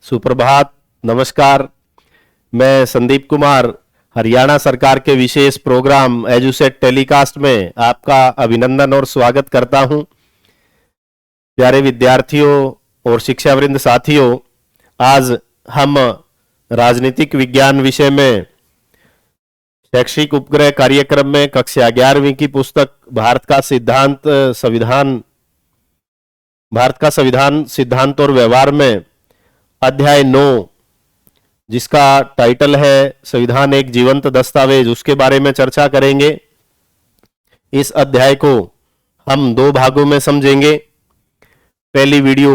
सुप्रभात, नमस्कार। मैं संदीप कुमार हरियाणा सरकार के विशेष प्रोग्राम एजुसेट टेलीकास्ट में आपका अभिनंदन और स्वागत करता हूं। प्यारे विद्यार्थियों और शिक्षावृंद साथियों, आज हम राजनीतिक विज्ञान विषय में शैक्षिक उपग्रह कार्यक्रम में कक्षा 11वीं की पुस्तक भारत का संविधान सिद्धांत और व्यवहार में अध्याय 9, जिसका टाइटल है संविधान एक जीवंत दस्तावेज, उसके बारे में चर्चा करेंगे। इस अध्याय को हम 2 भागों में समझेंगे। पहली वीडियो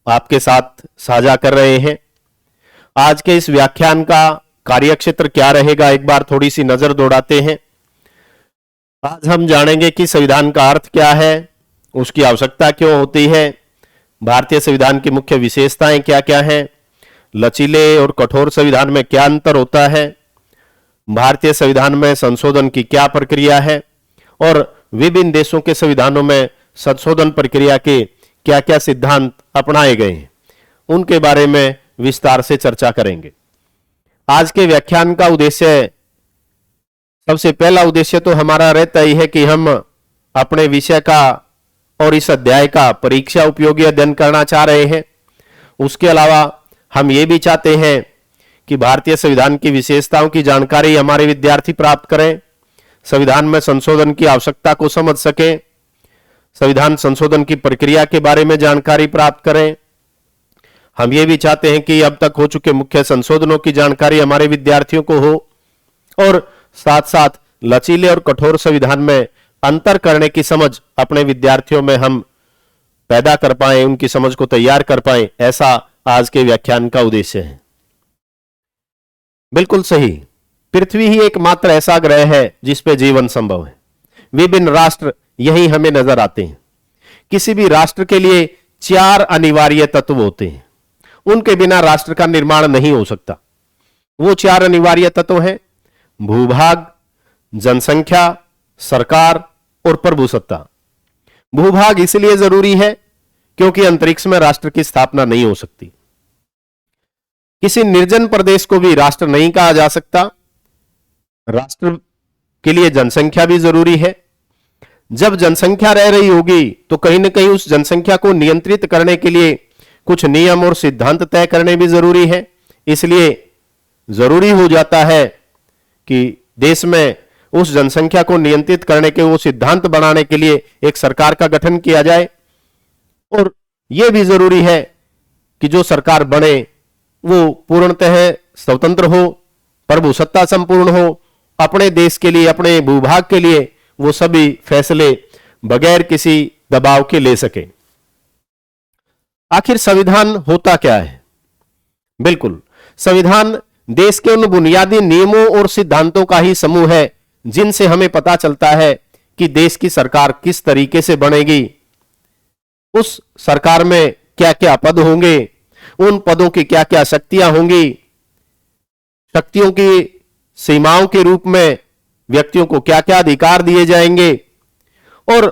आपके साथ साझा कर रहे हैं। आज के इस व्याख्यान का कार्यक्षेत्र क्या रहेगा, एक बार थोड़ी सी नजर दौड़ाते हैं। आज हम जानेंगे कि संविधान का अर्थ क्या है, उसकी आवश्यकता क्यों होती है, भारतीय संविधान की मुख्य विशेषताएं क्या क्या हैं, लचीले और कठोर संविधान में क्या अंतर होता है, भारतीय संविधान में संशोधन की क्या प्रक्रिया है और विभिन्न देशों के संविधानों में संशोधन प्रक्रिया के क्या क्या सिद्धांत अपनाए गए हैं, उनके बारे में विस्तार से चर्चा करेंगे। आज के व्याख्यान का उद्देश्य, सबसे पहला उद्देश्य तो हमारा रहता ही है कि हम अपने विषय का और इस अध्याय का परीक्षा उपयोगी अध्ययन करना चाह रहे हैं। उसके अलावा हम ये भी चाहते हैं कि भारतीय संविधान की विशेषताओं की जानकारी हमारे विद्यार्थी प्राप्त करें, संविधान में संशोधन की आवश्यकता को समझ सकें, संविधान संशोधन की प्रक्रिया के बारे में जानकारी प्राप्त करें। हम ये भी चाहते हैं कि अब तक हो चुके मुख्य संशोधनों की जानकारी हमारे विद्यार्थियों को हो और साथ साथ लचीले और कठोर संविधान में अंतर करने की समझ अपने विद्यार्थियों में हम पैदा कर पाए, उनकी समझ को तैयार कर पाए, ऐसा आज के व्याख्यान का उद्देश्य है। बिल्कुल सही, पृथ्वी ही एकमात्र ऐसा ग्रह है जिस पे जीवन संभव है। विभिन्न राष्ट्र यही हमें नजर आते हैं। किसी भी राष्ट्र के लिए 4 अनिवार्य तत्व होते हैं, उनके बिना राष्ट्र का निर्माण नहीं हो सकता। वो 4 अनिवार्य तत्व हैं: भूभाग, जनसंख्या, सरकार और प्रभुसत्ता। भूभाग इसलिए जरूरी है क्योंकि अंतरिक्ष में राष्ट्र की स्थापना नहीं हो सकती। किसी निर्जन प्रदेश को भी राष्ट्र नहीं कहा जा सकता। राष्ट्र के लिए जनसंख्या भी जरूरी है। जब जनसंख्या रह रही होगी तो कहीं ना कहीं उस जनसंख्या को नियंत्रित करने के लिए कुछ नियम और सिद्धांत तय करने भी जरूरी है। इसलिए जरूरी हो जाता है कि देश में उस जनसंख्या को नियंत्रित करने के वो सिद्धांत बनाने के लिए एक सरकार का गठन किया जाए। और यह भी जरूरी है कि जो सरकार बने वो पूर्णतः स्वतंत्र हो, प्रभुसत्ता संपूर्ण हो, अपने देश के लिए, अपने भूभाग के लिए वो सभी फैसले बगैर किसी दबाव के ले सके। आखिर संविधान होता क्या है? बिल्कुल, संविधान देश के उन बुनियादी नियमों और सिद्धांतों का ही समूह है जिनसे हमें पता चलता है कि देश की सरकार किस तरीके से बनेगी, उस सरकार में क्या क्या पद होंगे, उन पदों की क्या क्या शक्तियां होंगी, शक्तियों की सीमाओं के रूप में व्यक्तियों को क्या क्या अधिकार दिए जाएंगे और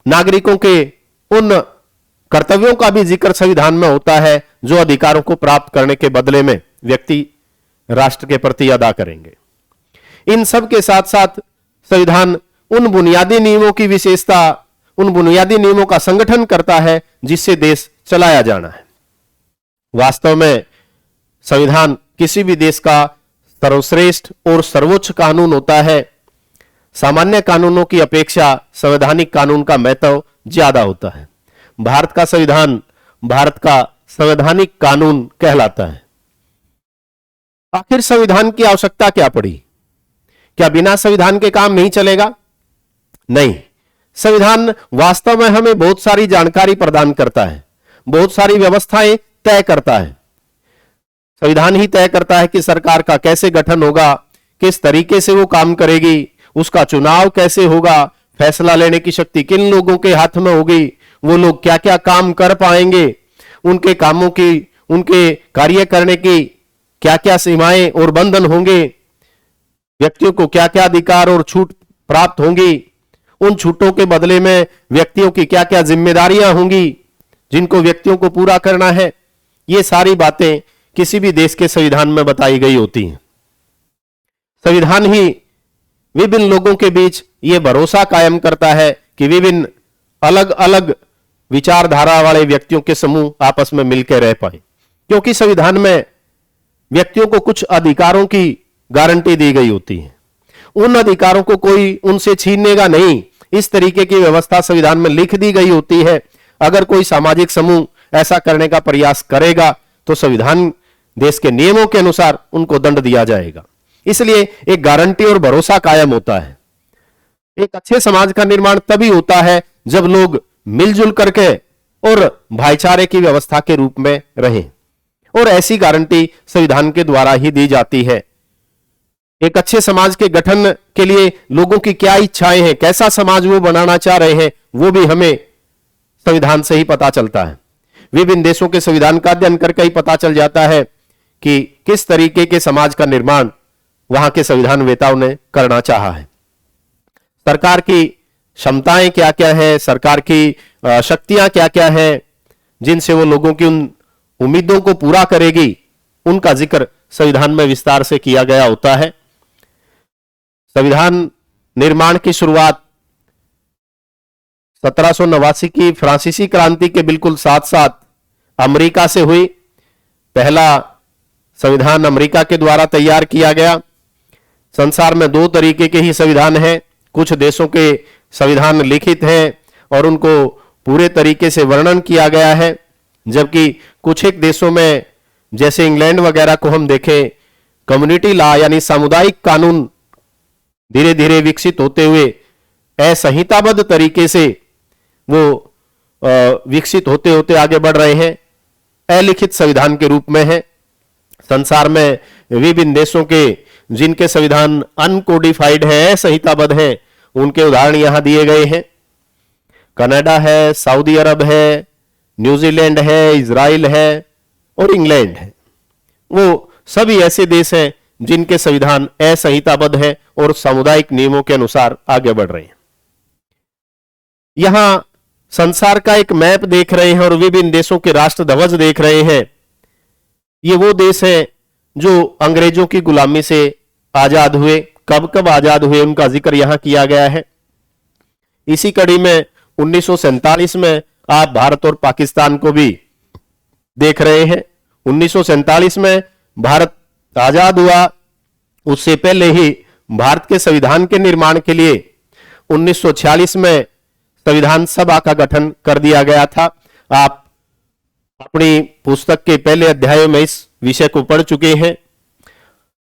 नागरिकों के उन कर्तव्यों का भी जिक्र संविधान में होता है जो अधिकारों को प्राप्त करने के बदले में व्यक्ति राष्ट्र के प्रति अदा करेंगे। इन सब के साथ साथ संविधान उन बुनियादी नियमों की विशेषता, उन बुनियादी नियमों का संगठन करता है जिससे देश चलाया जाना है। वास्तव में संविधान किसी भी देश का सर्वश्रेष्ठ और सर्वोच्च कानून होता है। सामान्य कानूनों की अपेक्षा संवैधानिक कानून का महत्व ज्यादा होता है। भारत का संविधान भारत का संवैधानिक कानून कहलाता है। आखिर संविधान की आवश्यकता क्या पड़ी? क्या बिना संविधान के काम नहीं चलेगा? नहीं, संविधान वास्तव में हमें बहुत सारी जानकारी प्रदान करता है, बहुत सारी व्यवस्थाएं तय करता है। संविधान ही तय करता है कि सरकार का कैसे गठन होगा, किस तरीके से वो काम करेगी, उसका चुनाव कैसे होगा, फैसला लेने की शक्ति किन लोगों के हाथ में होगी, वो लोग क्या क्या काम कर पाएंगे, उनके कामों की, उनके कार्य करने की क्या क्या सीमाएं और बंधन होंगे, व्यक्तियों को क्या क्या अधिकार और छूट प्राप्त होंगी, उन छूटों के बदले में व्यक्तियों की क्या क्या जिम्मेदारियां होंगी जिनको व्यक्तियों को पूरा करना है। ये सारी बातें किसी भी देश के संविधान में बताई गई होती हैं। संविधान ही विभिन्न लोगों के बीच ये भरोसा कायम करता है कि विभिन्न अलग अलग विचारधारा वाले व्यक्तियों के समूह आपस में मिलकर रह पाए, क्योंकि संविधान में व्यक्तियों को कुछ अधिकारों की गारंटी दी गई होती है। उन अधिकारों को कोई उनसे छीनेगा नहीं, इस तरीके की व्यवस्था संविधान में लिख दी गई होती है। अगर कोई सामाजिक समूह ऐसा करने का प्रयास करेगा तो संविधान देश के नियमों के अनुसार उनको दंड दिया जाएगा। इसलिए एक गारंटी और भरोसा कायम होता है। एक अच्छे समाज का निर्माण तभी होता है जब लोग मिलजुल करके और भाईचारे की व्यवस्था के रूप में रहें, और ऐसी गारंटी संविधान के द्वारा ही दी जाती है। एक अच्छे समाज के गठन के लिए लोगों की क्या इच्छाएं हैं, कैसा समाज वो बनाना चाह रहे हैं, वो भी हमें संविधान से ही पता चलता है। विभिन्न देशों के संविधान का अध्ययन करके ही पता चल जाता है कि किस तरीके के समाज का निर्माण वहां के संविधान वेताओं ने करना चाहा है। सरकार की क्षमताएं क्या क्या है, सरकार की शक्तियां क्या क्या है, जिनसे वो लोगों की उन उम्मीदों को पूरा करेगी, उनका जिक्र संविधान में विस्तार से किया गया होता है। संविधान निर्माण की शुरुआत 1789 की फ्रांसीसी क्रांति के बिल्कुल साथ साथ अमेरिका से हुई। पहला संविधान अमेरिका के द्वारा तैयार किया गया। संसार में दो तरीके के ही संविधान हैं। कुछ देशों के संविधान लिखित हैं और उनको पूरे तरीके से वर्णन किया गया है, जबकि कुछ एक देशों में जैसे इंग्लैंड वगैरह को हम देखें, कम्युनिटी लॉ यानी सामुदायिक कानून धीरे धीरे विकसित होते हुए असंहिताबद्ध तरीके से वो विकसित होते होते आगे बढ़ रहे हैं, अलिखित संविधान के रूप में है। संसार में विभिन्न देशों के जिनके संविधान अनकोडिफाइड है, असंहिताबद्ध है, उनके उदाहरण यहां दिए गए हैं। कनाडा है, सऊदी अरब है, न्यूजीलैंड है, इजराइल है और इंग्लैंड है। वो सभी ऐसे देश हैं जिनके संविधान असंहिताबद्ध है और सामुदायिक नियमों के अनुसार आगे बढ़ रहे हैं। यहां संसार का एक मैप देख रहे हैं और विभिन्न देशों के राष्ट्र ध्वज देख रहे हैं। ये वो देश हैं जो अंग्रेजों की गुलामी से आजाद हुए। कब कब आजाद हुए उनका जिक्र यहां किया गया है। इसी कड़ी में 1947 में आप भारत और पाकिस्तान को भी देख रहे हैं। 1947 में भारत आजाद हुआ, उससे पहले ही भारत के संविधान के निर्माण के लिए 1946 में संविधान सभा का गठन कर दिया गया था। आप अपनी पुस्तक के पहले अध्याय में इस विषय को पढ़ चुके हैं।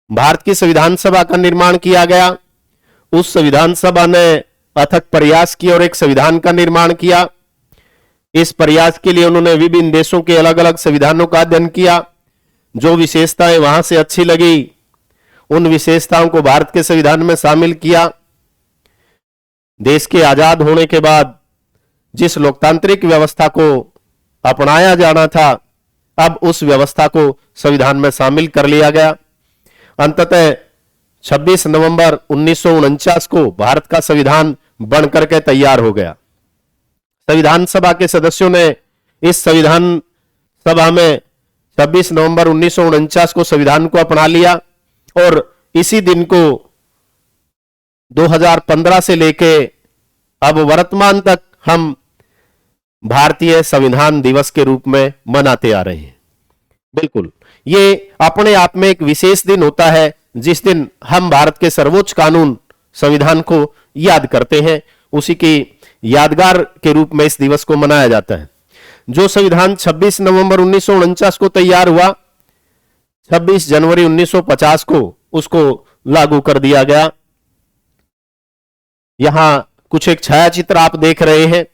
भारत की संविधान सभा का निर्माण किया गया। उस संविधान सभा ने अथक प्रयास किया और एक संविधान का निर्माण किया। इस प्रयास के लिए उन्होंने विभिन्न देशों के अलग अलग संविधानों का अध्ययन किया। जो विशेषताएं वहां से अच्छी लगी, उन विशेषताओं को भारत के संविधान में शामिल किया। देश के आजाद होने के बाद जिस लोकतांत्रिक व्यवस्था को अपनाया जाना था, अब उस व्यवस्था को संविधान में शामिल कर लिया गया। अंततः 26 नवंबर 1949 को भारत का संविधान बनकर के तैयार हो गया। संविधान सभा के सदस्यों ने इस संविधान सभा में 26 नवंबर 1949 को संविधान को अपना लिया और इसी दिन को 2015 से लेके अब वर्तमान तक हम भारतीय संविधान दिवस के रूप में मनाते आ रहे हैं। बिल्कुल, ये अपने आप में एक विशेष दिन होता है जिस दिन हम भारत के सर्वोच्च कानून संविधान को याद करते हैं। उसी की यादगार के रूप में इस दिवस को मनाया जाता है। जो संविधान 26 नवंबर 1949 को तैयार हुआ, 26 जनवरी 1950 को उसको लागू कर दिया गया। यहां कुछ एक छायाचित्र आप देख रहे हैं।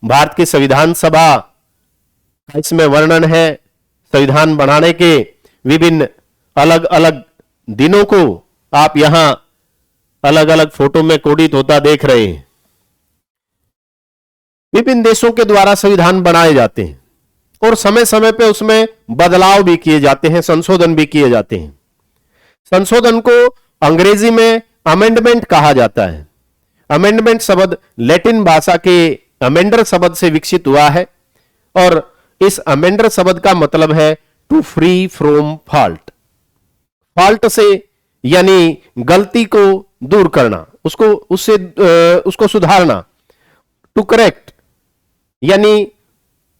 भारत की संविधान सभा इसमें वर्णन है। संविधान बनाने के विभिन्न अलग अलग दिनों को आप यहां अलग अलग फोटो में कोडित होता देख रहे हैं। विभिन्न देशों के द्वारा संविधान बनाए जाते हैं और समय समय पे उसमें बदलाव भी किए जाते हैं, संशोधन भी किए जाते हैं। संशोधन को अंग्रेजी में अमेंडमेंट कहा जाता है। अमेंडमेंट शब्द लैटिन भाषा के अमेंडर शब्द से विकसित हुआ है और इस अमेंडर शब्द का मतलब है to free from fault. Fault से यानी गलती को दूर करना, उसको सुधारना। टू करेक्ट यानी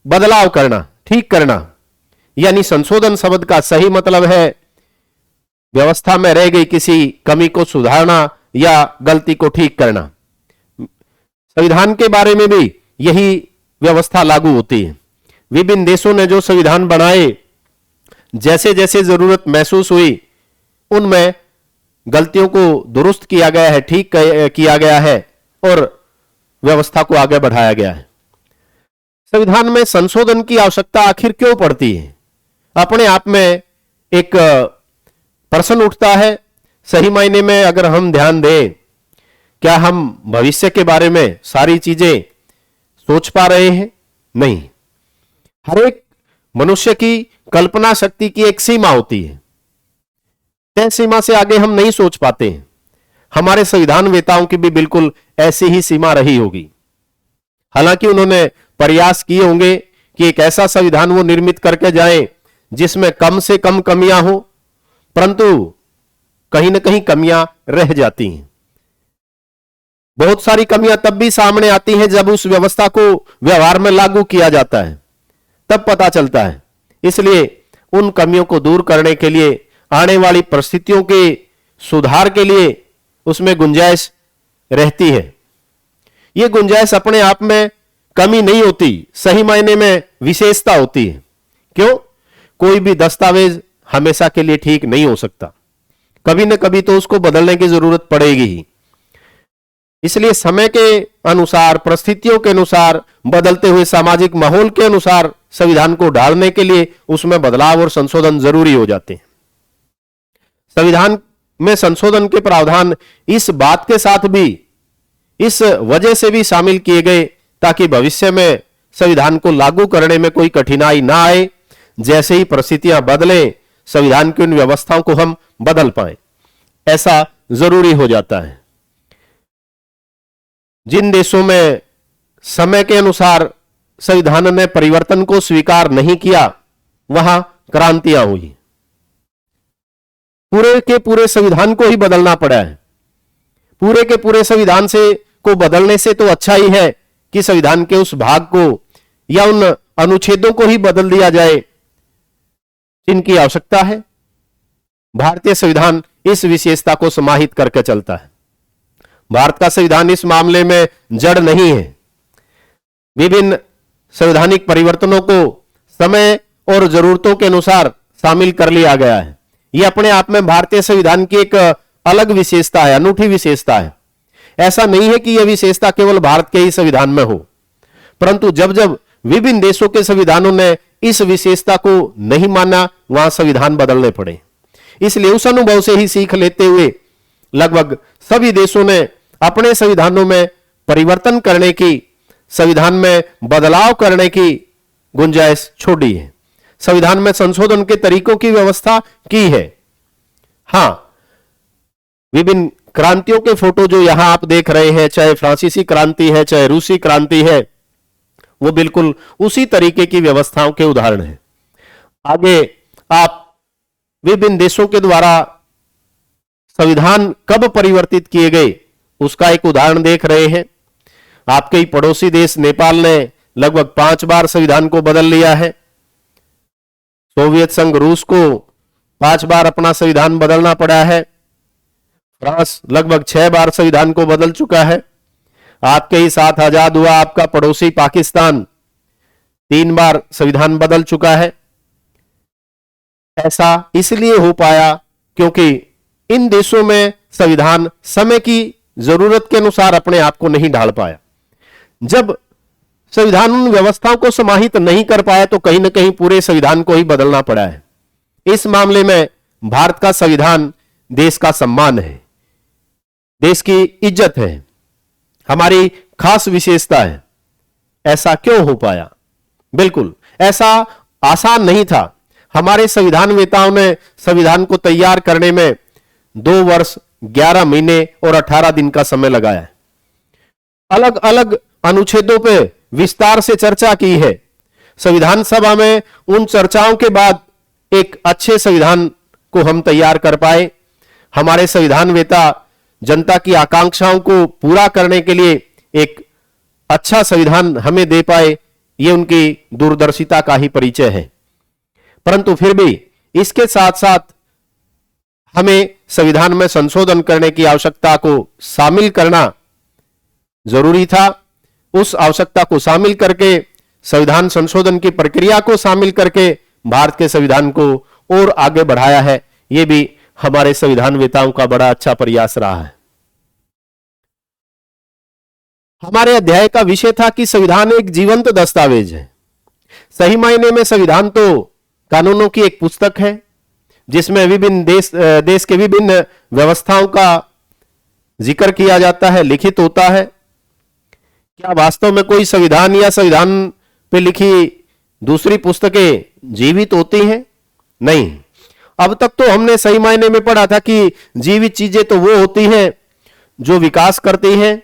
बदलाव करना, ठीक करना। यानी संशोधन शब्द का सही मतलब है व्यवस्था में रह गई किसी कमी को सुधारना या गलती को ठीक करना। संविधान के बारे में भी यही व्यवस्था लागू होती है। विभिन्न देशों ने जो संविधान बनाए, जैसे जैसे जरूरत महसूस हुई उनमें गलतियों को दुरुस्त किया गया है, ठीक किया गया है और व्यवस्था को आगे बढ़ाया गया है। संविधान में संशोधन की आवश्यकता आखिर क्यों पड़ती है? अपने आप में एक प्रश्न उठता है। सही मायने में अगर हम ध्यान दें, क्या हम भविष्य के बारे में सारी चीजें सोच पा रहे हैं? नहीं। हर एक मनुष्य की कल्पना शक्ति की एक सीमा होती है, तय सीमा से आगे हम नहीं सोच पाते हैं। हमारे संविधान वेताओं की भी बिल्कुल ऐसी ही सीमा रही होगी। हालांकि उन्होंने प्रयास किए होंगे कि एक ऐसा संविधान वो निर्मित करके जाएं जिसमें कम से कम कमियां हो, परंतु कहीं ना कहीं कमियां रह जाती हैं। बहुत सारी कमियां तब भी सामने आती हैं जब उस व्यवस्था को व्यवहार में लागू किया जाता है, तब पता चलता है। इसलिए उन कमियों को दूर करने के लिए, आने वाली परिस्थितियों के सुधार के लिए उसमें गुंजाइश रहती है। यह गुंजाइश अपने आप में कमी नहीं होती, सही मायने में विशेषता होती है। क्यों? कोई भी दस्तावेज हमेशा के लिए ठीक नहीं हो सकता, कभी न कभी तो उसको बदलने की जरूरत पड़ेगी ही। इसलिए समय के अनुसार, परिस्थितियों के अनुसार, बदलते हुए सामाजिक माहौल के अनुसार संविधान को ढालने के लिए उसमें बदलाव और संशोधन जरूरी हो जाते हैं। संविधान में संशोधन के प्रावधान इस बात के साथ भी, इस वजह से भी शामिल किए गए ताकि भविष्य में संविधान को लागू करने में कोई कठिनाई ना आए। जैसे ही परिस्थितियां बदलें, संविधान की उन व्यवस्थाओं को हम बदल पाएं, ऐसा जरूरी हो जाता है। जिन देशों में समय के अनुसार संविधान ने परिवर्तन को स्वीकार नहीं किया, वहां क्रांतियां हुई। पूरे के पूरे संविधान को ही बदलना पड़ा है। पूरे के पूरे संविधान से को बदलने से तो अच्छा ही है कि संविधान के उस भाग को या उन अनुच्छेदों को ही बदल दिया जाए जिनकी आवश्यकता है। भारतीय संविधान इस विशेषता को समाहित करके चलता है। भारत का संविधान इस मामले में जड़ नहीं है। विभिन्न संवैधानिक परिवर्तनों को समय और जरूरतों के अनुसार शामिल कर लिया गया है। यह अपने आप में भारतीय संविधान की एक अलग विशेषता है, अनूठी विशेषता है। ऐसा नहीं है कि यह विशेषता केवल भारत के ही संविधान में हो, परंतु जब जब विभिन्न देशों के संविधानों ने इस विशेषता को नहीं माना, वहां संविधान बदलने पड़े। इसलिए उस अनुभव से ही सीख लेते हुए लगभग सभी देशों ने अपने संविधानों में परिवर्तन करने की, संविधान में बदलाव करने की गुंजाइश छोड़ी है। संविधान में संशोधन के तरीकों की व्यवस्था की है। हां, विभिन्न क्रांतियों के फोटो जो यहां आप देख रहे हैं, चाहे फ्रांसीसी क्रांति है, चाहे रूसी क्रांति है, वो बिल्कुल उसी तरीके की व्यवस्थाओं के उदाहरण हैं। आगे आप विभिन्न देशों के द्वारा संविधान कब परिवर्तित किए गए उसका एक उदाहरण देख रहे हैं। आपके ही पड़ोसी देश नेपाल ने लगभग 5 बार संविधान को बदल लिया है। सोवियत संघ रूस को 5 बार अपना संविधान बदलना पड़ा है। फ्रांस लगभग 6 बार संविधान को बदल चुका है। आपके ही साथ आजाद हुआ आपका पड़ोसी पाकिस्तान 3 बार संविधान बदल चुका है। ऐसा इसलिए हो पाया क्योंकि इन देशों में संविधान समय की जरूरत के अनुसार अपने आप को नहीं ढाल पाया। जब संविधान उन व्यवस्थाओं को समाहित नहीं कर पाया तो कहीं ना कहीं पूरे संविधान को ही बदलना पड़ा है। इस मामले में भारत का संविधान देश का सम्मान है, देश की इज्जत है, हमारी खास विशेषता है। ऐसा क्यों हो पाया? बिल्कुल ऐसा आसान नहीं था। हमारे संविधान वेताओं ने संविधान को तैयार करने में 2 वर्ष 11 महीने और 18 दिन का समय लगाया है। अलग अलग अनुच्छेदों पे विस्तार से चर्चा की है। संविधान सभा में उन चर्चाओं के बाद एक अच्छे संविधान को हम तैयार कर पाए, हमारे संविधान वेता जनता की आकांक्षाओं को पूरा करने के लिए एक अच्छा संविधान हमें दे पाए, ये उनकी दूरदर्शिता का ही परिचय है। परंतु फिर भी इसके साथ साथ हमें संविधान में संशोधन करने की आवश्यकता को शामिल करना जरूरी था। उस आवश्यकता को शामिल करके, संविधान संशोधन की प्रक्रिया को शामिल करके भारत के संविधान को और आगे बढ़ाया है। यह भी हमारे संविधान वेताओं का बड़ा अच्छा प्रयास रहा है। हमारे अध्याय का विषय था कि संविधान एक जीवंत दस्तावेज है। सही मायने में संविधान तो कानूनों की एक पुस्तक है जिसमें विभिन्न देश के विभिन्न व्यवस्थाओं का जिक्र किया जाता है, लिखित होता है। क्या वास्तव में कोई संविधान या संविधान पे लिखी दूसरी पुस्तकें जीवित होती हैं? नहीं। अब तक तो हमने सही मायने में पढ़ा था कि जीवित चीजें तो वो होती हैं जो विकास करती हैं,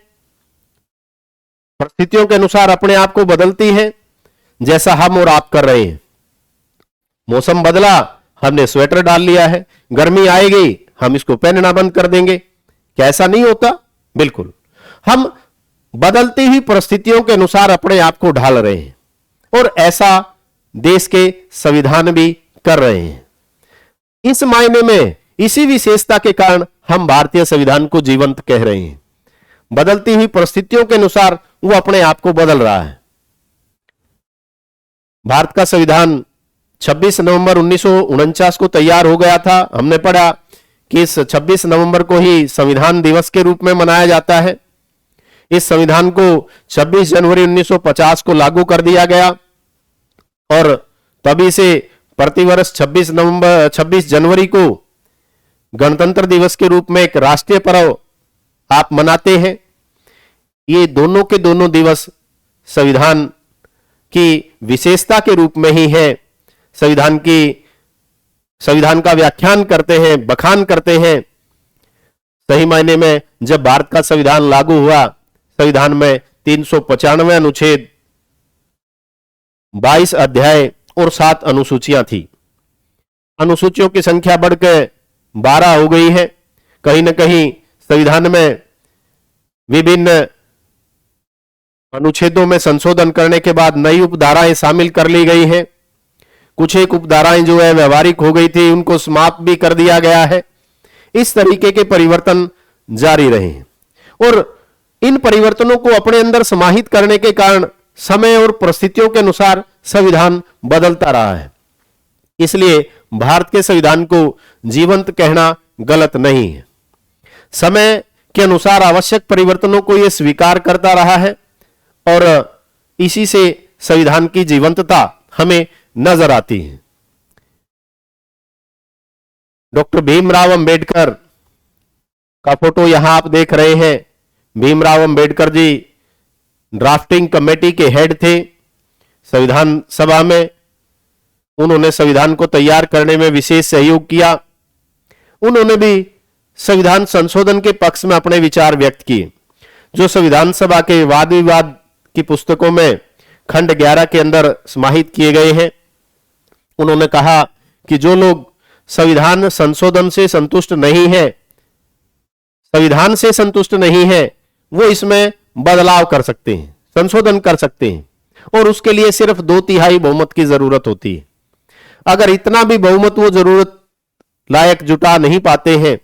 परिस्थितियों के अनुसार अपने आप को बदलती हैं, जैसा हम और आप कर रहे हैं। मौसम बदला, हमने स्वेटर डाल लिया है, गर्मी आएगी हम इसको पहनना बंद कर देंगे। क्या ऐसा नहीं होता? बिल्कुल। हम बदलती हुई परिस्थितियों के अनुसार अपने आप को ढाल रहे हैं और ऐसा देश के संविधान भी कर रहे हैं। इस मायने में इसी विशेषता के कारण हम भारतीय संविधान को जीवंत कह रहे हैं। बदलती हुई परिस्थितियों के अनुसार वो अपने आप को बदल रहा है। भारत का संविधान 26 नवंबर 1949 को तैयार हो गया था। हमने पढ़ा कि इस 26 नवंबर को ही संविधान दिवस के रूप में मनाया जाता है। इस संविधान को 26 जनवरी 1950 को लागू कर दिया गया और तभी से प्रतिवर्ष 26 जनवरी को गणतंत्र दिवस के रूप में एक राष्ट्रीय पर्व आप मनाते हैं। ये दोनों के दोनों दिवस संविधान की विशेषता के रूप में ही है। संविधान का व्याख्यान करते हैं, बखान करते हैं। सही मायने में जब भारत का संविधान लागू हुआ, संविधान में 395 अनुच्छेद, 22 अध्याय और 7 अनुसूचियां थी। अनुसूचियों की संख्या बढ़कर 12 हो गई है। कहीं ना कहीं संविधान में विभिन्न अनुच्छेदों में संशोधन करने के बाद नई उपधाराएं शामिल कर ली गई हैं। कुछ एक उपधाराएं जो है व्यवहारिक हो गई थी, उनको समाप्त भी कर दिया गया है। इस तरीके के परिवर्तन जारी रहे हैं और इन परिवर्तनों को अपने अंदर समाहित करने के कारण समय और परिस्थितियों के अनुसार संविधान बदलता रहा है। इसलिए भारत के संविधान को जीवंत कहना गलत नहीं है। समय के अनुसार आवश्यक परिवर्तनों को यह स्वीकार करता रहा है और इसी से संविधान की जीवंतता हमें नजर आती है। डॉक्टर भीमराव अंबेडकर का फोटो यहां आप देख रहे हैं। भीमराव अंबेडकर जी ड्राफ्टिंग कमेटी के हेड थे संविधान सभा में। उन्होंने संविधान को तैयार करने में विशेष सहयोग किया। उन्होंने भी संविधान संशोधन के पक्ष में अपने विचार व्यक्त किए, जो संविधान सभा के वाद विवाद की पुस्तकों में खंड 11 के अंदर समाहित किए गए हैं। उन्होंने कहा कि जो लोग संविधान संशोधन से संतुष्ट नहीं है, संविधान से संतुष्ट नहीं है, वो इसमें बदलाव कर सकते हैं, संशोधन कर सकते हैं और उसके लिए सिर्फ 2/3 बहुमत की जरूरत होती है। अगर इतना भी बहुमत वो जरूरत लायक जुटा नहीं पाते हैं,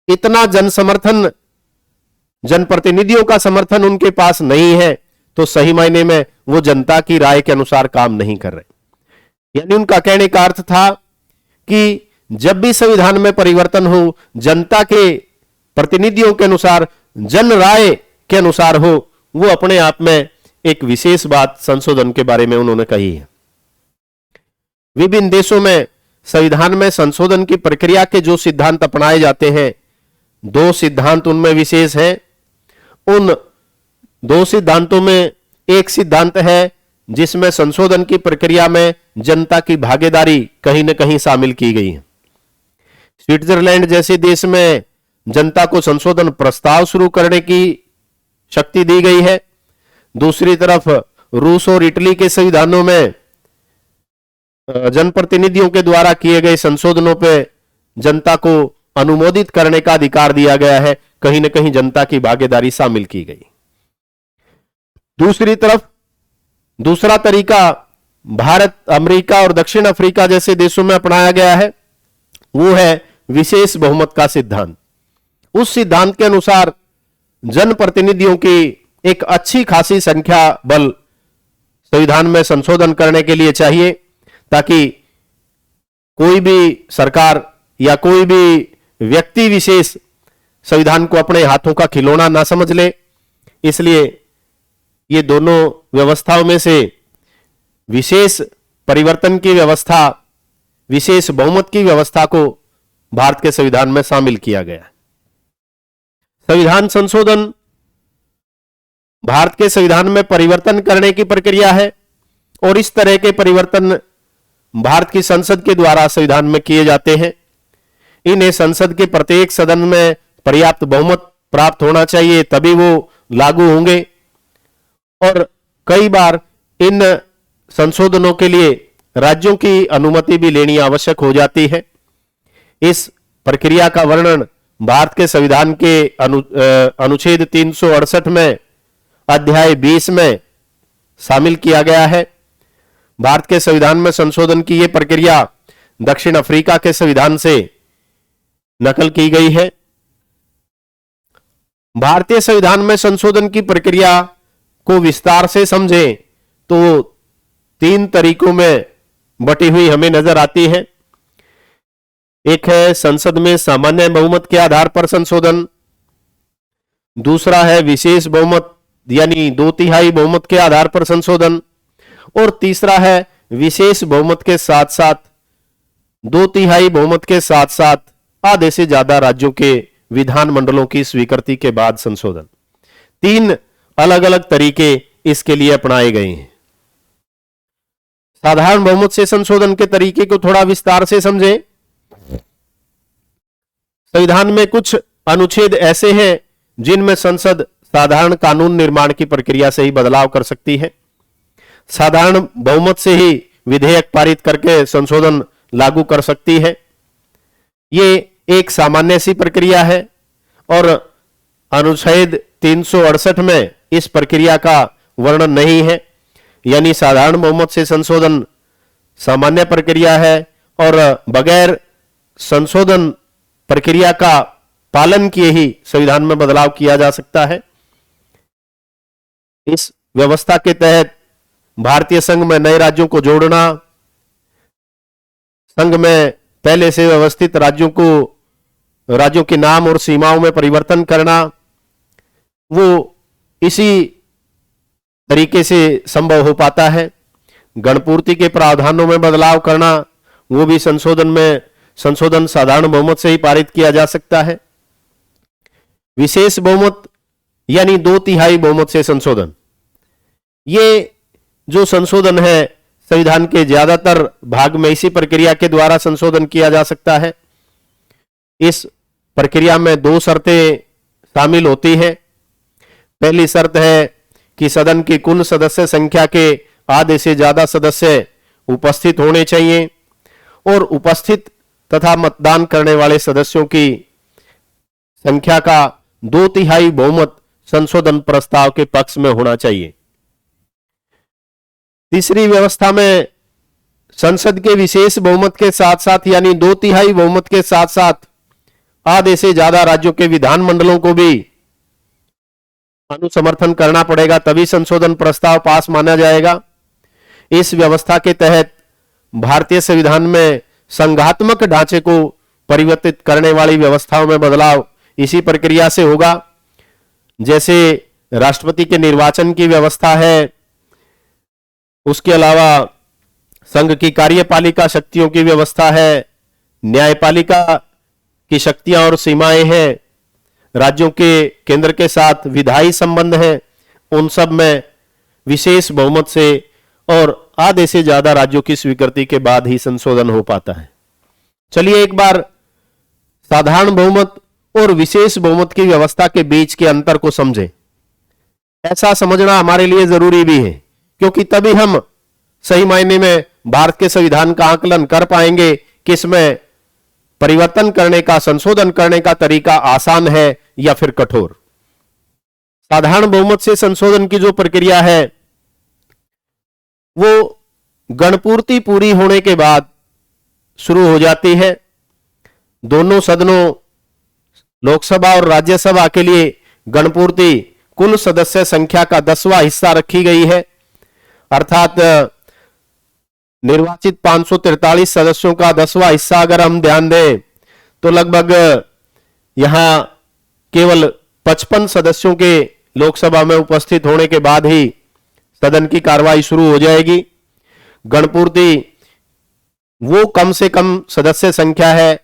इतना जन समर्थन, जनप्रतिनिधियों का समर्थन उनके पास नहीं है, तो सही मायने में वो जनता की राय के अनुसार काम नहीं कर रहे। यानी उनका कहने का अर्थ था कि जब भी संविधान में परिवर्तन हो, जनता के प्रतिनिधियों के अनुसार, जन राय के अनुसार हो। वो अपने आप में एक विशेष बात संशोधन के बारे में उन्होंने कही है। विभिन्न देशों में संविधान में संशोधन की प्रक्रिया के जो सिद्धांत अपनाए जाते हैं, 2 सिद्धांत उनमें विशेष हैं। उन 2 सिद्धांतों में एक सिद्धांत है जिसमें संशोधन की प्रक्रिया में जनता की भागीदारी कहीं न कहीं शामिल की गई है। स्विट्जरलैंड जैसे देश में जनता को संशोधन प्रस्ताव शुरू करने की शक्ति दी गई है। दूसरी तरफ रूस और इटली के संविधानों में जनप्रतिनिधियों के द्वारा किए गए संशोधनों पे जनता को अनुमोदित करने का अधिकार दिया गया है। कहीं ना कहीं जनता की भागीदारी शामिल की गई। दूसरी तरफ दूसरा तरीका भारत, अमेरिका और दक्षिण अफ्रीका जैसे देशों में अपनाया गया है, वो है विशेष बहुमत का सिद्धांत। उस सिद्धांत के अनुसार जनप्रतिनिधियों की एक अच्छी खासी संख्या बल संविधान में संशोधन करने के लिए चाहिए, ताकि कोई भी सरकार या कोई भी व्यक्ति विशेष संविधान को अपने हाथों का खिलौना ना समझ ले। इसलिए ये दोनों व्यवस्थाओं में से विशेष परिवर्तन की व्यवस्था, विशेष बहुमत की व्यवस्था को भारत के संविधान में शामिल किया गया है। संविधान संशोधन भारत के संविधान में परिवर्तन करने की प्रक्रिया है और इस तरह के परिवर्तन भारत की संसद के द्वारा संविधान में किए जाते हैं। इन्हें संसद के प्रत्येक सदन में पर्याप्त बहुमत प्राप्त होना चाहिए, तभी वो लागू होंगे। और कई बार इन संशोधनों के लिए राज्यों की अनुमति भी लेनी आवश्यक हो जाती है। इस प्रक्रिया का वर्णन भारत के संविधान के अनुच्छेद 368 में अध्याय 20 में शामिल किया गया है। भारत के संविधान में संशोधन की यह प्रक्रिया दक्षिण अफ्रीका के संविधान से नकल की गई है। भारतीय संविधान में संशोधन की प्रक्रिया को विस्तार से समझें तो 3 तरीकों में बटी हुई हमें नजर आती है। एक है संसद में सामान्य बहुमत के आधार पर संशोधन, दूसरा है विशेष बहुमत यानी 2/3 बहुमत के आधार पर संशोधन, और तीसरा है विशेष बहुमत के साथ साथ 2/3 बहुमत के साथ साथ आधे से ज्यादा राज्यों के विधानमंडलों की स्वीकृति के बाद संशोधन। 3 अलग अलग तरीके इसके लिए अपनाए गए हैं। साधारण बहुमत से संशोधन के तरीके को थोड़ा विस्तार से समझें। संविधान में कुछ अनुच्छेद ऐसे हैं जिनमें संसद साधारण कानून निर्माण की प्रक्रिया से ही बदलाव कर सकती है। साधारण बहुमत से ही विधेयक पारित करके संशोधन लागू कर सकती है। ये एक सामान्य सी प्रक्रिया है और अनुच्छेद 368 में इस प्रक्रिया का वर्णन नहीं है, यानी साधारण बहुमत से संशोधन सामान्य प्रक्रिया है और बगैर संशोधन प्रक्रिया का पालन किए ही संविधान में बदलाव किया जा सकता है। इस व्यवस्था के तहत भारतीय संघ में नए राज्यों को जोड़ना, संघ में पहले से व्यवस्थित राज्यों के नाम और सीमाओं में परिवर्तन करना, वो इसी तरीके से संभव हो पाता है। गणपूर्ति के प्रावधानों में बदलाव करना, वो भी संशोधन साधारण बहुमत से ही पारित किया जा सकता है। विशेष बहुमत यानी 2/3 बहुमत से संशोधन, ये जो संशोधन है संविधान के ज्यादातर भाग में इसी प्रक्रिया के द्वारा संशोधन किया जा सकता है। इस प्रक्रिया में 2 शर्तें शामिल होती है। पहली शर्त है कि सदन की कुल सदस्य संख्या के आधे से ज्यादा सदस्य उपस्थित होने चाहिए और उपस्थित तथा मतदान करने वाले सदस्यों की संख्या का 2/3 बहुमत संशोधन प्रस्ताव के पक्ष में होना चाहिए। तीसरी व्यवस्था में संसद के विशेष बहुमत के साथ साथ यानी 2/3 बहुमत के साथ साथ आधे से ज्यादा राज्यों के विधानमंडलों को भी अनुसमर्थन करना पड़ेगा, तभी संशोधन प्रस्ताव पास माना जाएगा। इस व्यवस्था के तहत भारतीय संविधान में संघात्मक ढांचे को परिवर्तित करने वाली व्यवस्थाओं में बदलाव इसी प्रक्रिया से होगा। जैसे राष्ट्रपति के निर्वाचन की व्यवस्था है, उसके अलावा संघ की कार्यपालिका शक्तियों की व्यवस्था है, न्यायपालिका की शक्तियां और सीमाएं हैं, राज्यों के केंद्र के साथ विधायी संबंध है, उन सब में विशेष बहुमत से और आधे से ज्यादा राज्यों की स्वीकृति के बाद ही संशोधन हो पाता है। चलिए एक बार साधारण बहुमत और विशेष बहुमत की व्यवस्था के बीच के अंतर को समझें। ऐसा समझना हमारे लिए जरूरी भी है, क्योंकि तभी हम सही मायने में भारत के संविधान का आकलन कर पाएंगे कि इसमें परिवर्तन करने का, संशोधन करने का तरीका आसान है या फिर कठोर। साधारण बहुमत से संशोधन की जो प्रक्रिया है वो गणपूर्ति पूरी होने के बाद शुरू हो जाती है। दोनों सदनों लोकसभा और राज्यसभा के लिए गणपूर्ति कुल सदस्य संख्या का 10वां हिस्सा रखी गई है, अर्थात निर्वाचित 543 सदस्यों का 10वां हिस्सा अगर हम ध्यान दें तो लगभग यहां केवल 55 सदस्यों के लोकसभा में उपस्थित होने के बाद ही सदन की कार्रवाई शुरू हो जाएगी। गणपूर्ति वो कम से कम सदस्य संख्या है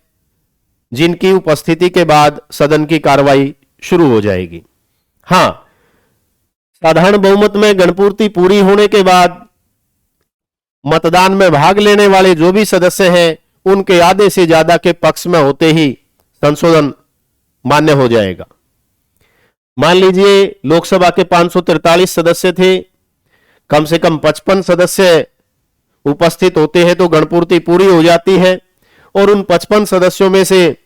जिनकी उपस्थिति के बाद सदन की कार्रवाई शुरू हो जाएगी। हां, साधारण बहुमत में गणपूर्ति पूरी होने के बाद मतदान में भाग लेने वाले जो भी सदस्य हैं उनके आधे से ज्यादा के पक्ष में होते ही संशोधन मान्य हो जाएगा। मान लीजिए लोकसभा के 543 सदस्य थे, कम से कम 55 सदस्य उपस्थित होते हैं तो गणपूर्ति पूरी हो जाती है, और उन 55 सदस्यों में से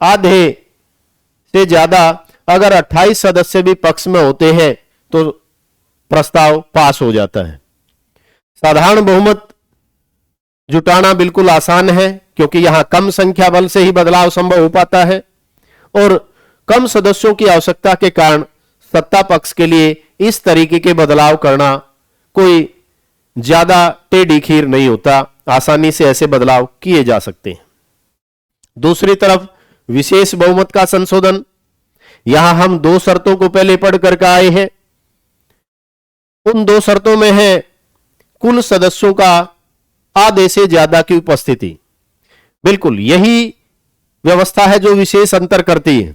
आधे से ज्यादा अगर 28 सदस्य भी पक्ष में होते हैं तो प्रस्ताव पास हो जाता है। साधारण बहुमत जुटाना बिल्कुल आसान है क्योंकि यहां कम संख्या बल से ही बदलाव संभव हो पाता है, और कम सदस्यों की आवश्यकता के कारण सत्ता पक्ष के लिए इस तरीके के बदलाव करना कोई ज्यादा टेढ़ी खीर नहीं होता, आसानी से ऐसे बदलाव किए जा सकते हैं। दूसरी तरफ विशेष बहुमत का संशोधन, यहां हम दो शर्तों को पहले पढ़ करके आए हैं। उन दो शर्तों में है कुल सदस्यों का आधे से ज्यादा की उपस्थिति। बिल्कुल यही व्यवस्था है जो विशेष अंतर करती है।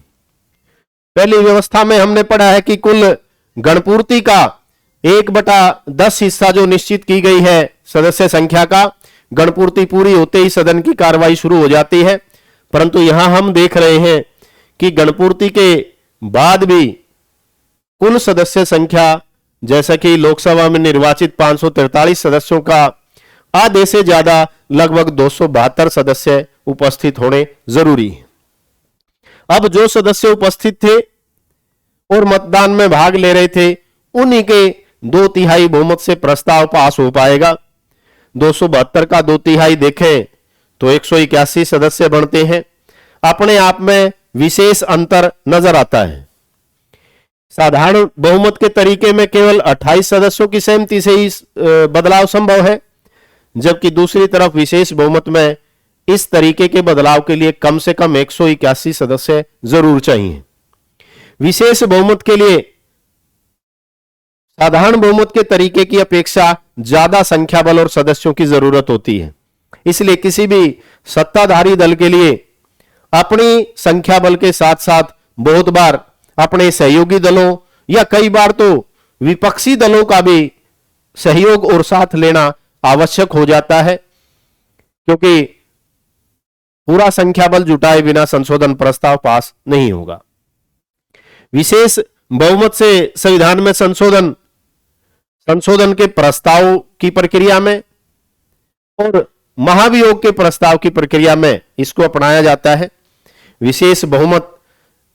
पहली व्यवस्था में हमने पढ़ा है कि कुल गणपूर्ति का 1/10 हिस्सा जो निश्चित की गई है सदस्य संख्या का, गणपूर्ति पूरी होते ही सदन की कार्रवाई शुरू हो जाती है। परंतु यहां हम देख रहे हैं कि गणपूर्ति के बाद भी कुल सदस्य संख्या, जैसा कि लोकसभा में निर्वाचित 543 सदस्यों का आधे से ज्यादा लगभग 272 सदस्य उपस्थित होने जरूरी है। अब जो सदस्य उपस्थित थे और मतदान में भाग ले रहे थे उन्हीं के 2/3 बहुमत से प्रस्ताव पास हो पाएगा। 272 का 2/3 देखें तो 181 सदस्य बनते हैं। अपने आप में विशेष अंतर नजर आता है। साधारण बहुमत के तरीके में केवल 28 सदस्यों की सहमति से ही बदलाव संभव है, जबकि दूसरी तरफ विशेष बहुमत में इस तरीके के बदलाव के लिए कम से कम 181 सदस्य जरूर चाहिए। विशेष बहुमत के लिए साधारण बहुमत के तरीके की अपेक्षा ज्यादा संख्या बल और सदस्यों की जरूरत होती है। इसलिए किसी भी सत्ताधारी दल के लिए अपनी संख्या बल के साथ साथ बहुत बार अपने सहयोगी दलों या कई बार तो विपक्षी दलों का भी सहयोग और साथ लेना आवश्यक हो जाता है, क्योंकि पूरा संख्या बल जुटाए बिना संशोधन प्रस्ताव पास नहीं होगा। विशेष बहुमत से संविधान में संशोधन के प्रस्ताव की प्रक्रिया में और महाभियोग के प्रस्ताव की प्रक्रिया में इसको अपनाया जाता है। विशेष बहुमत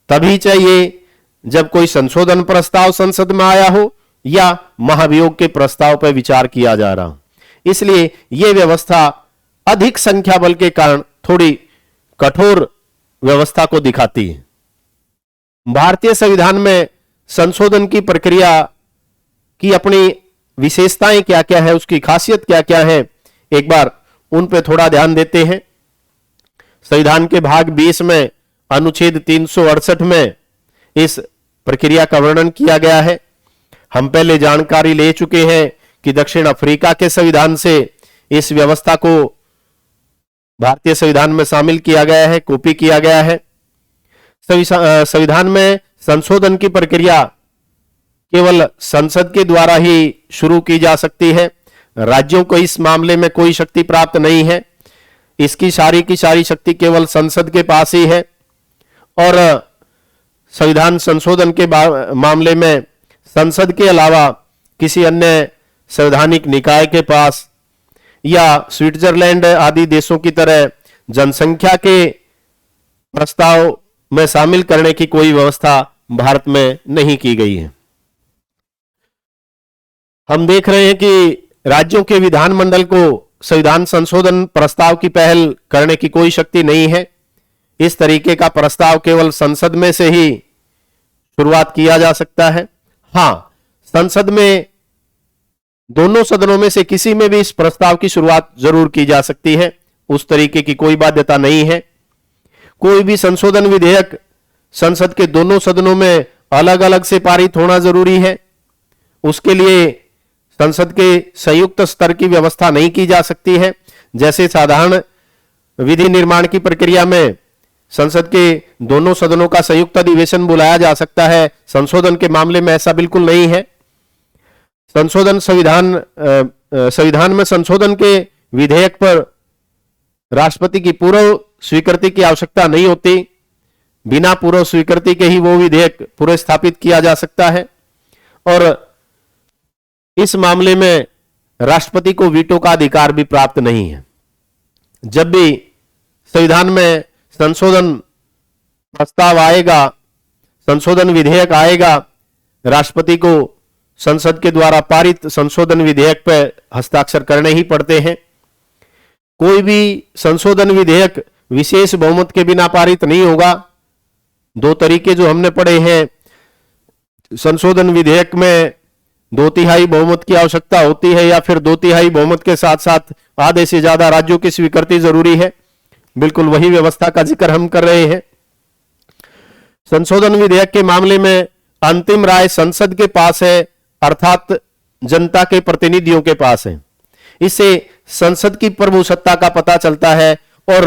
तभी चाहिए जब कोई संशोधन प्रस्ताव संसद में आया हो या महाभियोग के प्रस्ताव पर विचार किया जा रहा हो। इसलिए यह व्यवस्था अधिक संख्या बल के कारण थोड़ी कठोर व्यवस्था को दिखाती है। भारतीय संविधान में संशोधन की प्रक्रिया की अपनी विशेषताएं क्या क्या है, उसकी खासियत क्या क्या है, एक बार उन पे थोड़ा ध्यान देते हैं। संविधान के भाग 20 में अनुच्छेद 368 में इस प्रक्रिया का वर्णन किया गया है। हम पहले जानकारी ले चुके हैं कि दक्षिण अफ्रीका के संविधान से इस व्यवस्था को भारतीय संविधान में शामिल किया गया है, कॉपी किया गया है। संविधान में संशोधन की प्रक्रिया केवल संसद के द्वारा ही शुरू की जा सकती है। राज्यों को इस मामले में कोई शक्ति प्राप्त नहीं है। इसकी सारी की सारी शक्ति केवल संसद के पास ही है, और संविधान संशोधन के मामले में संसद के अलावा किसी अन्य संवैधानिक निकाय के पास या स्विट्जरलैंड आदि देशों की तरह जनसंख्या के प्रस्ताव में शामिल करने की कोई व्यवस्था भारत में नहीं की गई है। हम देख रहे हैं कि राज्यों के विधानमंडल को संविधान संशोधन प्रस्ताव की पहल करने की कोई शक्ति नहीं है। इस तरीके का प्रस्ताव केवल संसद में से ही शुरुआत किया जा सकता है। हां, संसद में दोनों सदनों में से किसी में भी इस प्रस्ताव की शुरुआत जरूर की जा सकती है, उस तरीके की कोई बाध्यता नहीं है। कोई भी संशोधन विधेयक संसद के दोनों सदनों में अलग अलग से पारित होना जरूरी है। उसके लिए संसद के संयुक्त स्तर की व्यवस्था नहीं की जा सकती है। जैसे साधारण विधि निर्माण की प्रक्रिया में संसद के दोनों सदनों का संयुक्त अधिवेशन बुलाया जा सकता है, संशोधन के मामले में ऐसा बिल्कुल नहीं है। संविधान में संशोधन के विधेयक पर राष्ट्रपति की पूर्व स्वीकृति की आवश्यकता नहीं होती। बिना पूर्व स्वीकृति के ही वो विधेयक पूरे स्थापित किया जा सकता है और इस मामले में राष्ट्रपति को वीटो का अधिकार भी प्राप्त नहीं है। जब भी संविधान में संशोधन प्रस्ताव आएगा, संशोधन विधेयक आएगा, राष्ट्रपति को संसद के द्वारा पारित संशोधन विधेयक पर हस्ताक्षर करने ही पड़ते हैं। कोई भी संशोधन विधेयक विशेष बहुमत के बिना पारित नहीं होगा। दो तरीके जो हमने पढ़े हैं, संशोधन विधेयक में 2/3 बहुमत की आवश्यकता होती है या फिर 2/3 बहुमत के साथ साथ आधे से ज्यादा राज्यों की स्वीकृति जरूरी है। बिल्कुल वही व्यवस्था का जिक्र हम कर रहे हैं। संशोधन विधेयक के मामले में अंतिम राय संसद के पास है, अर्थात जनता के प्रतिनिधियों के पास है। इससे संसद की प्रभुसत्ता का पता चलता है और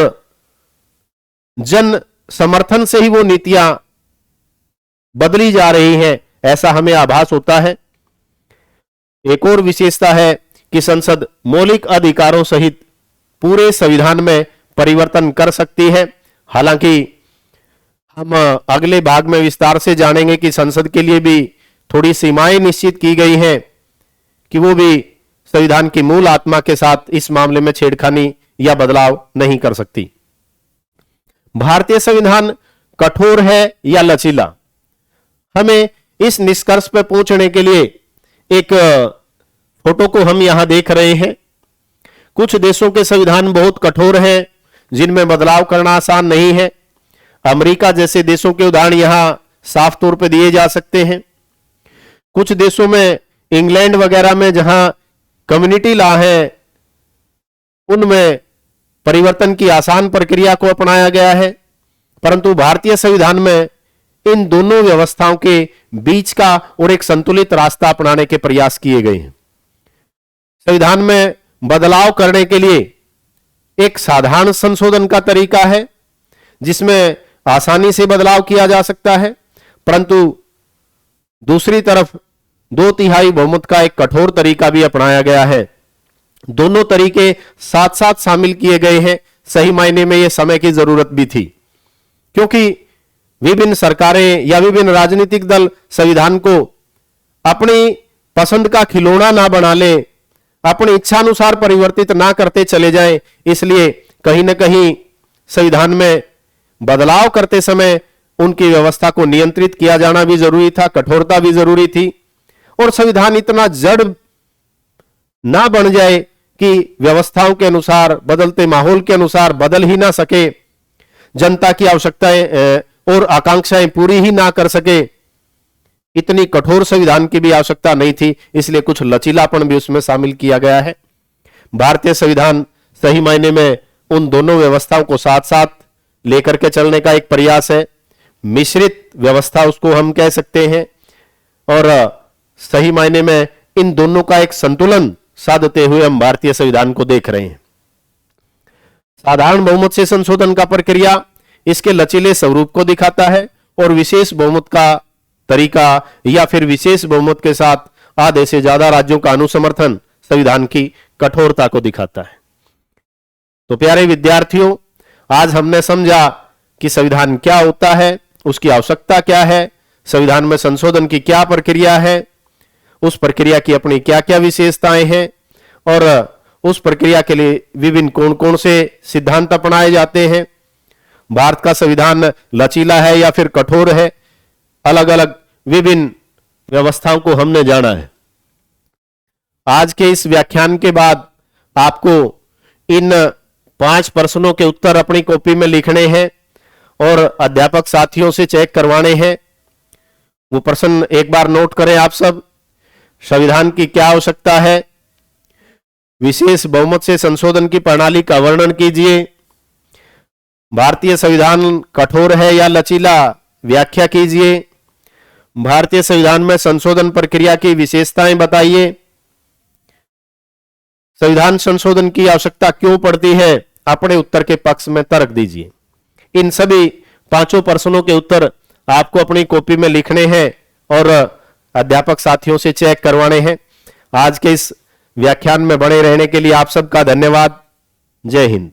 जन समर्थन से ही वो नीतियां बदली जा रही हैं, ऐसा हमें आभास होता है। एक और विशेषता है कि संसद मौलिक अधिकारों सहित पूरे संविधान में परिवर्तन कर सकती है। हालांकि हम अगले भाग में विस्तार से जानेंगे कि संसद के लिए भी थोड़ी सीमाएं निश्चित की गई हैं कि वो भी संविधान की मूल आत्मा के साथ इस मामले में छेड़खानी या बदलाव नहीं कर सकती। भारतीय संविधान कठोर है या लचीला? हमें इस निष्कर्ष पर पहुंचने के लिए एक फोटो को हम यहां देख रहे हैं। कुछ देशों के संविधान बहुत कठोर हैं, जिनमें बदलाव करना आसान नहीं है। अमेरिका जैसे देशों के उदाहरण यहां साफ तौर पर दिए जा सकते हैं। कुछ देशों में, इंग्लैंड वगैरह में जहां कम्युनिटी लॉ है, उनमें परिवर्तन की आसान प्रक्रिया को अपनाया गया है। परंतु भारतीय संविधान में इन दोनों व्यवस्थाओं के बीच का और एक संतुलित रास्ता अपनाने के प्रयास किए गए हैं। संविधान में बदलाव करने के लिए एक साधारण संशोधन का तरीका है, जिसमें आसानी से बदलाव किया जा सकता है, परंतु दूसरी तरफ 2/3 बहुमत का एक कठोर तरीका भी अपनाया गया है। दोनों तरीके साथ साथ शामिल किए गए हैं। सही मायने में यह समय की जरूरत भी थी, क्योंकि विभिन्न सरकारें या विभिन्न राजनीतिक दल संविधान को अपनी पसंद का खिलौना ना बना ले, अपनी इच्छानुसार परिवर्तित ना करते चले जाएं। इसलिए कहीं ना कहीं संविधान में बदलाव करते समय उनकी व्यवस्था को नियंत्रित किया जाना भी जरूरी था, कठोरता भी जरूरी थी, और संविधान इतना जड़ ना बन जाए कि व्यवस्थाओं के अनुसार, बदलते माहौल के अनुसार बदल ही ना सके, जनता की आवश्यकताएं और आकांक्षाएं पूरी ही ना कर सके। इतनी कठोर संविधान की भी आवश्यकता नहीं थी, इसलिए कुछ लचीलापन भी उसमें शामिल किया गया है। भारतीय संविधान सही मायने में उन दोनों व्यवस्थाओं को साथ साथ लेकर के चलने का एक प्रयास है। मिश्रित व्यवस्था उसको हम कह सकते हैं, और सही मायने में इन दोनों का एक संतुलन साधते हुए हम भारतीय संविधान को देख रहे हैं। साधारण बहुमत से संशोधन का प्रक्रिया इसके लचीले स्वरूप को दिखाता है, और विशेष बहुमत का तरीका या फिर विशेष बहुमत के साथ आधे से ज्यादा राज्यों का अनुसमर्थन संविधान की कठोरता को दिखाता है। तो प्यारे विद्यार्थियों, आज हमने समझा कि संविधान क्या होता है, उसकी आवश्यकता क्या है, संविधान में संशोधन की क्या प्रक्रिया है, उस प्रक्रिया की अपनी क्या क्या विशेषताएं हैं, और उस प्रक्रिया के लिए विभिन्न कौन कौन से सिद्धांत अपनाए जाते हैं, भारत का संविधान लचीला है या फिर कठोर है, अलग अलग विभिन्न व्यवस्थाओं को हमने जाना है। आज के इस व्याख्यान के बाद आपको इन 5 प्रश्नों के उत्तर अपनी कॉपी में लिखने हैं और अध्यापक साथियों से चेक करवाने हैं। वो प्रश्न एक बार नोट करें आप सब। संविधान की क्या आवश्यकता है? विशेष बहुमत से संशोधन की प्रणाली का वर्णन कीजिए। भारतीय संविधान कठोर है या लचीला? व्याख्या कीजिए। भारतीय संविधान में संशोधन प्रक्रिया की विशेषताएं बताइए। संविधान संशोधन की आवश्यकता क्यों पड़ती है? अपने उत्तर के पक्ष में तर्क दीजिए। इन सभी 5 प्रश्नों के उत्तर आपको अपनी कॉपी में लिखने हैं और अध्यापक साथियों से चेक करवाने हैं। आज के इस व्याख्यान में बने रहने के लिए आप सबका धन्यवाद। जय हिंद।